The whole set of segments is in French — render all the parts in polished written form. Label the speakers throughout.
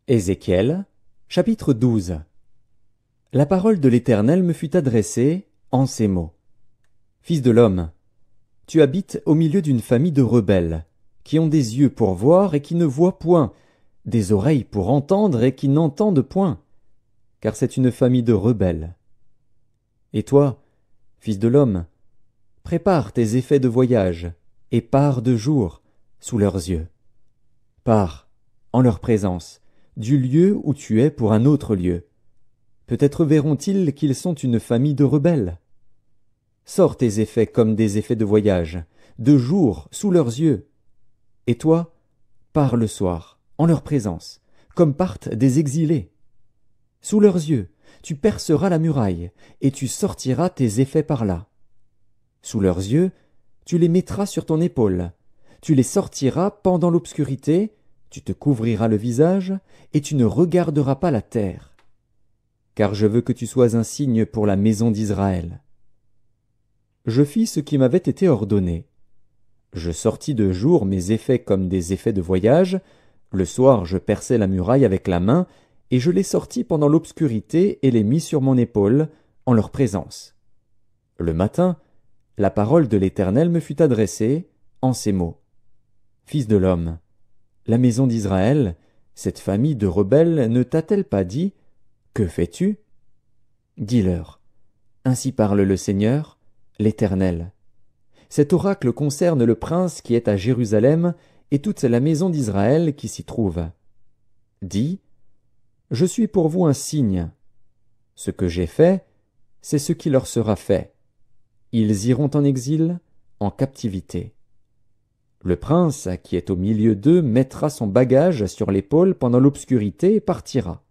Speaker 1: Ézéchiel, chapitre 12. La parole de l'Éternel me fut adressée en ces mots. Fils de l'homme, tu habites au milieu d'une famille de rebelles, qui ont des yeux pour voir et qui ne voient point, des oreilles pour entendre et qui n'entendent point, car c'est une famille de rebelles. Et toi, fils de l'homme, prépare tes effets de voyage, et pars de jour, sous leurs yeux. Pars, en leur présence, du lieu où tu es pour un autre lieu. Peut-être verront-ils qu'ils sont une famille de rebelles. Sors tes effets comme des effets de voyage, de jour, sous leurs yeux. Et toi, pars le soir, en leur présence, comme partent des exilés. Sous leurs yeux, tu perceras la muraille, et tu sortiras tes effets par là. Sous leurs yeux, tu les mettras sur ton épaule, tu les sortiras pendant l'obscurité, tu te couvriras le visage, et tu ne regarderas pas la terre. Car je veux que tu sois un signe pour la maison d'Israël. Je fis ce qui m'avait été ordonné. Je sortis de jour mes effets comme des effets de voyage, le soir je perçai la muraille avec la main, et je les sortis pendant l'obscurité et les mis sur mon épaule, en leur présence. Le matin, la parole de l'Éternel me fut adressée en ces mots. Fils de l'homme, la maison d'Israël, cette famille de rebelles ne t'a-t-elle pas dit, que fais-tu? Dis-leur, ainsi parle le Seigneur, l'Éternel. Cet oracle concerne le prince qui est à Jérusalem et toute la maison d'Israël qui s'y trouve. Dis, je suis pour vous un signe. Ce que j'ai fait, c'est ce qui leur sera fait. Ils iront en exil, en captivité. Le prince, qui est au milieu d'eux, mettra son bagage sur l'épaule pendant l'obscurité et partira.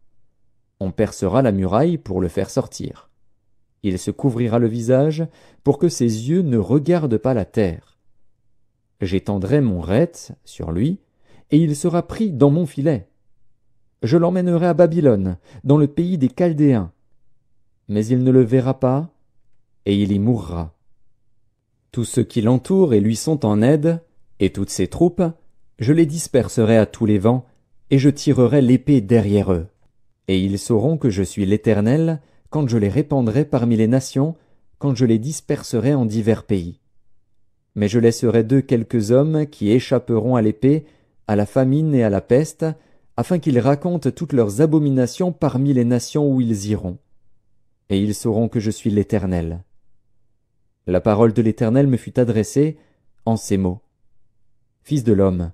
Speaker 1: On percera la muraille pour le faire sortir. Il se couvrira le visage pour que ses yeux ne regardent pas la terre. J'étendrai mon rete sur lui, et il sera pris dans mon filet. Je l'emmènerai à Babylone, dans le pays des Chaldéens. Mais il ne le verra pas, et il y mourra. Tous ceux qui l'entourent et lui sont en aide, et toutes ses troupes, je les disperserai à tous les vents, et je tirerai l'épée derrière eux. Et ils sauront que je suis l'Éternel, quand je les répandrai parmi les nations, quand je les disperserai en divers pays. Mais je laisserai d'eux quelques hommes qui échapperont à l'épée, à la famine et à la peste, afin qu'ils racontent toutes leurs abominations parmi les nations où ils iront. Et ils sauront que je suis l'Éternel. La parole de l'Éternel me fut adressée en ces mots. Fils de l'homme,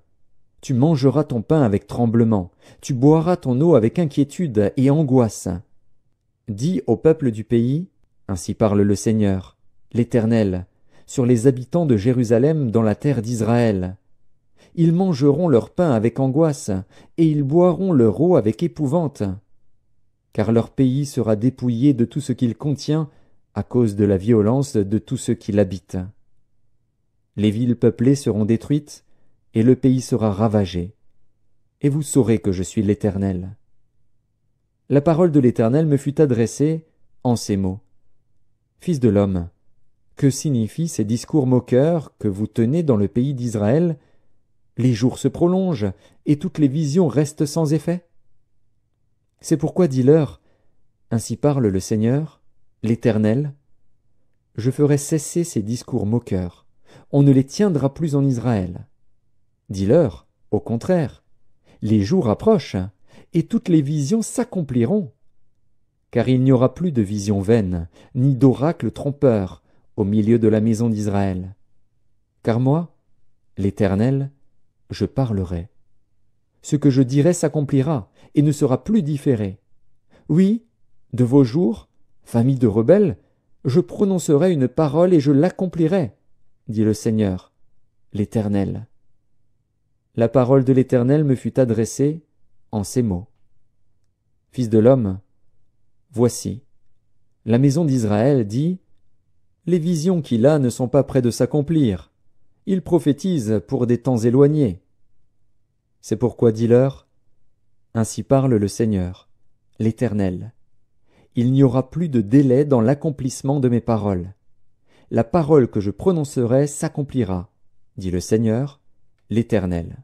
Speaker 1: tu mangeras ton pain avec tremblement, tu boiras ton eau avec inquiétude et angoisse. Dis au peuple du pays, ainsi parle le Seigneur, l'Éternel, sur les habitants de Jérusalem dans la terre d'Israël. Ils mangeront leur pain avec angoisse, et ils boiront leur eau avec épouvante. Car leur pays sera dépouillé de tout ce qu'il contient, à cause de la violence de tous ceux qui l'habitent. Les villes peuplées seront détruites, et le pays sera ravagé. Et vous saurez que je suis l'Éternel. La parole de l'Éternel me fut adressée en ces mots. Fils de l'homme, que signifient ces discours moqueurs que vous tenez dans le pays d'Israël? Les jours se prolongent, et toutes les visions restent sans effet. C'est pourquoi dis-leur, ainsi parle le Seigneur, l'Éternel, je ferai cesser ces discours moqueurs, on ne les tiendra plus en Israël. Dis-leur, au contraire, les jours approchent, et toutes les visions s'accompliront. Car il n'y aura plus de visions vaines, ni d'oracles trompeurs, au milieu de la maison d'Israël. Car moi, l'Éternel, je parlerai. Ce que je dirai s'accomplira, et ne sera plus différé. Oui, de vos jours, famille de rebelles, je prononcerai une parole et je l'accomplirai, dit le Seigneur, l'Éternel. La parole de l'Éternel me fut adressée en ces mots. Fils de l'homme, voici, la maison d'Israël dit, les visions qu'il a ne sont pas près de s'accomplir. Il prophétise pour des temps éloignés. C'est pourquoi dis-leur, ainsi parle le Seigneur, l'Éternel. Il n'y aura plus de délai dans l'accomplissement de mes paroles. La parole que je prononcerai s'accomplira, dit le Seigneur, l'Éternel.